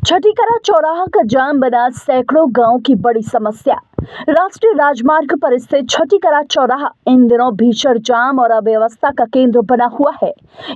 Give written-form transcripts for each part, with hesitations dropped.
छठीकरा चौराहा का जाम बना सैकड़ों गांव की बड़ी समस्या। राष्ट्रीय राजमार्ग पर स्थित छठीकरा चौराहा इन दिनों भीषण जाम और अव्यवस्था का केंद्र बना हुआ है।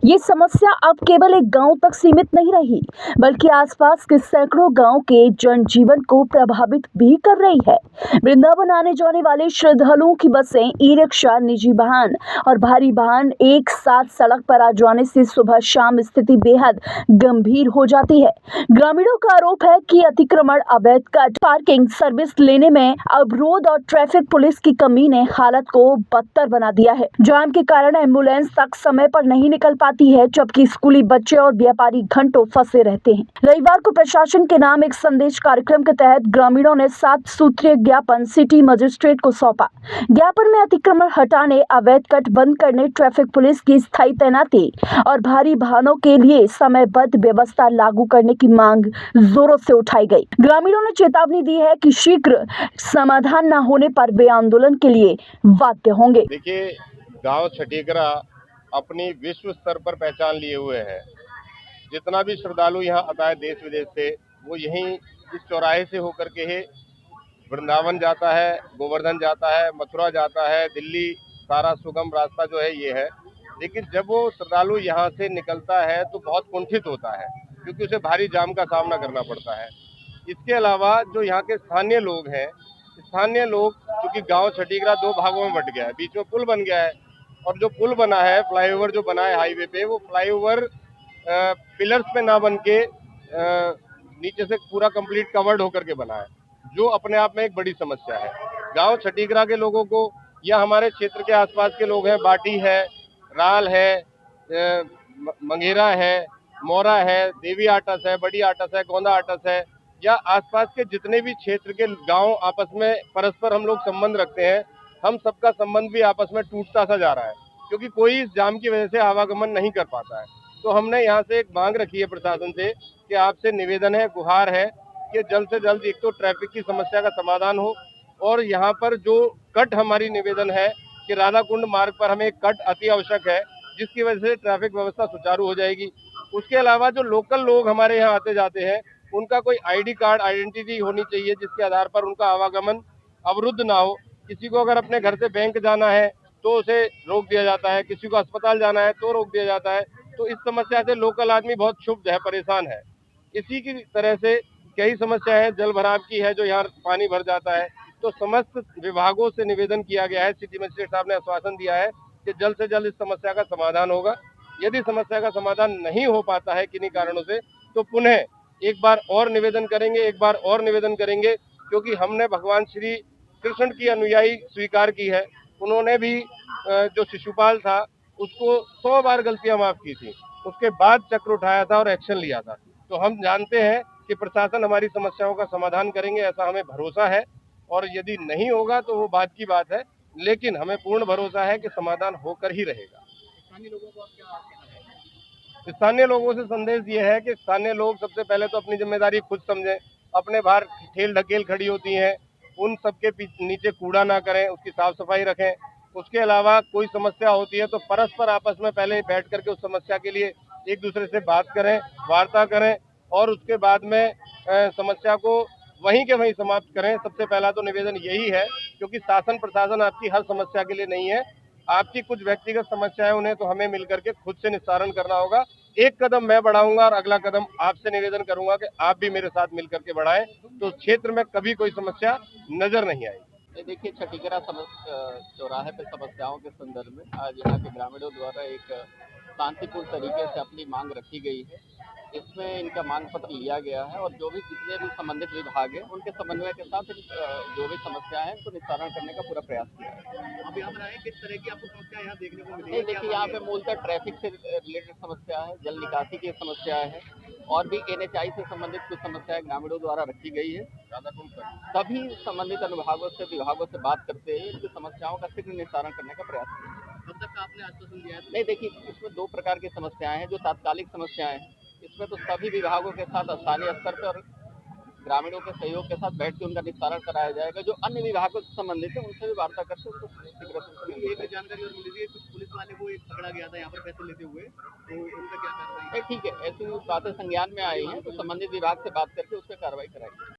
ये समस्या अब केवल एक गांव तक सीमित नहीं रही, बल्कि आसपास के सैकड़ों गांव के जनजीवन को प्रभावित भी कर रही है। वृंदावन आने जाने वाले श्रद्धालुओं की बसें, ई रिक्शा, निजी वाहन और भारी वाहन एक साथ सड़क पर आ जाने से सुबह शाम स्थिति बेहद गंभीर हो जाती है। ग्रामीणों का आरोप है कि अतिक्रमण, अवैध कट, पार्किंग, सर्विस लेने में अवरोध और ट्रैफिक पुलिस की कमी ने हालत को बदतर बना दिया है। जाम के कारण एम्बुलेंस तक समय पर नहीं निकल पाती है, जबकि स्कूली बच्चे और व्यापारी घंटों फंसे रहते हैं। रविवार को प्रशासन के नाम एक संदेश कार्यक्रम के तहत ग्रामीणों ने 7 सूत्रीय ज्ञापन सिटी मजिस्ट्रेट को सौंपा। ज्ञापन में अतिक्रमण हटाने, अवैध कट बंद करने, ट्रैफिक पुलिस की स्थायी तैनाती और भारी वाहनों के लिए समयबद्ध व्यवस्था लागू करने की मांग जोरों से उठाई गई। ग्रामीणों ने चेतावनी दी है कि शीघ्र समाधान न होने पर वे आंदोलन के लिए बाध्य होंगे। देखिए, गांव छठीकरा अपनी विश्व स्तर पर पहचान लिए हुए है। जितना भी श्रद्धालु यहाँ आता है देश विदेश से, वो यहीं इस चौराहे से होकर के ही वृंदावन जाता है, गोवर्धन जाता है, मथुरा जाता है, दिल्ली। सारा सुगम रास्ता जो है ये है। लेकिन जब वो श्रद्धालु यहाँ से निकलता है तो बहुत कुंठित होता है, क्योंकि उसे भारी जाम का सामना करना पड़ता है। इसके अलावा जो यहाँ के स्थानीय लोग हैं, क्योंकि गांव छठीकरा 2 भागों में बट गया है, बीच में पुल बन गया है, और जो पुल बना है, फ्लाईओवर जो बना है हाईवे पे, वो फ्लाईओवर पिलर्स पे ना बन के नीचे से पूरा कंप्लीट कवर्ड होकर के बना है, जो अपने आप में एक बड़ी समस्या है। गांव छठीकरा के लोगों को या हमारे क्षेत्र के आसपास के लोग हैं, बाटी है, राल है, मंगेरा है, मोरा है, देवी आटस है, बड़ी आटस है, गोंदा आटस है, या आसपास के जितने भी क्षेत्र के गांव आपस में परस्पर हम लोग संबंध रखते हैं, हम सबका संबंध भी आपस में टूटता सा जा रहा है, क्योंकि कोई इस जाम की वजह से आवागमन नहीं कर पाता है। तो हमने यहाँ से एक मांग रखी है प्रशासन से कि आपसे निवेदन है, गुहार है कि जल्द से जल्द एक तो ट्रैफिक की समस्या का समाधान हो, और यहाँ पर जो कट हमारी निवेदन है कि राधा कुंड मार्ग पर हमें एक कट अति आवश्यक है, जिसकी वजह से ट्रैफिक व्यवस्था सुचारू हो जाएगी। उसके अलावा जो लोकल लोग हमारे यहाँ आते जाते हैं, उनका कोई आईडी कार्ड, आइडेंटिटी होनी चाहिए, जिसके आधार पर उनका आवागमन अवरुद्ध ना हो। किसी को अगर अपने घर से बैंक जाना है तो उसे रोक दिया जाता है, किसी को अस्पताल जाना है तो रोक दिया जाता है। तो इस समस्या से लोकल आदमी बहुत क्षुब्ध है, परेशान है। इसी की तरह से कई समस्या है, जल भराव की है, जो यहाँ पानी भर जाता है। तो समस्त विभागों से निवेदन किया गया है, सिटी मजिस्ट्रेट साहब ने आश्वासन दिया है कि जल्द से जल्द इस समस्या का समाधान होगा। यदि समस्या का समाधान नहीं हो पाता है किन्हीं कारणों से, तो पुनः एक बार और निवेदन करेंगे, क्योंकि हमने भगवान श्री कृष्ण की अनुयायी स्वीकार की है। उन्होंने भी जो शिशुपाल था उसको 100 बार गलतियां माफ की थी, उसके बाद चक्र उठाया था और एक्शन लिया था। तो हम जानते हैं कि प्रशासन हमारी समस्याओं का समाधान करेंगे, ऐसा हमें भरोसा है। और यदि नहीं होगा तो वो बात की बात है, लेकिन हमें पूर्ण भरोसा है कि समाधान होकर ही रहेगा। स्थानीय लोगों से संदेश ये है कि स्थानीय लोग सबसे पहले तो अपनी जिम्मेदारी खुद समझें। अपने बाहर ठेल ढकेल खड़ी होती हैं, उन सबके नीचे कूड़ा ना करें, उसकी साफ सफाई रखें। उसके अलावा कोई समस्या होती है तो परस्पर आपस में पहले बैठ करके उस समस्या के लिए एक दूसरे से बात करें, वार्ता करें, और उसके बाद में समस्या को वहीं के वहीं समाप्त करें। सबसे पहला तो निवेदन यही है, क्योंकि शासन प्रशासन आपकी हर समस्या के लिए नहीं है। आपकी कुछ व्यक्तिगत समस्याएं, उन्हें तो हमें मिलकर के खुद से निस्तारण करना होगा। एक कदम मैं बढ़ाऊंगा और अगला कदम आपसे निवेदन करूंगा कि आप भी मेरे साथ मिलकर के बढ़ाएं, तो क्षेत्र में कभी कोई समस्या नजर नहीं आएगी। देखिए, छठीकरा चौराहे पे समस्याओं के संदर्भ में आज यहाँ के ग्रामीणों द्वारा एक शांतिपूर्ण तरीके से अपनी मांग रखी गई है। इसमें इनका मांग पत्र लिया गया है और जो भी जितने भी संबंधित विभाग हैं उनके समन्वय के साथ जो भी समस्याएं हैं उनको निस्तारण करने का पूरा प्रयास किया है। अब यहाँ पर आए, किस तरह की आपको समस्या यहाँ देखने को मिली? नहीं, देखिए, यहाँ पे मूलतः ट्रैफिक से रिलेटेड समस्या है, जल निकासी की समस्या है, और भी NHI से संबंधित कुछ समस्याएं ग्रामीणों द्वारा रखी गई है। सभी संबंधित विभागों से बात करते हुए इनकी समस्याओं का शीघ्र निस्तारण करने का प्रयास किया। कब तक आपने आश्वासन दिया है? नहीं, देखिए, इसमें 2 प्रकार की समस्याएं हैं, जो तात्कालिक समस्याएं हैं। इसमें तो सभी विभागों के साथ स्थानीय स्तर पर ग्रामीणों के सहयोग के साथ बैठ के उनका निस्तारण कराया जाएगा। जो अन्य विभागों से संबंधित है उनसे भी वार्ता करके उनको शीघ्र से एक जानकारी और मिली थी कि कुछ पुलिस वाले को एक पकड़ा गया था यहाँ पर पैसे लेते हुए, तो उनका क्या कार्रवाई? ठीक है, ऐसी बातें संज्ञान में आई हैं तो संबंधित विभाग से बात करके उस पर कार्रवाई कराई।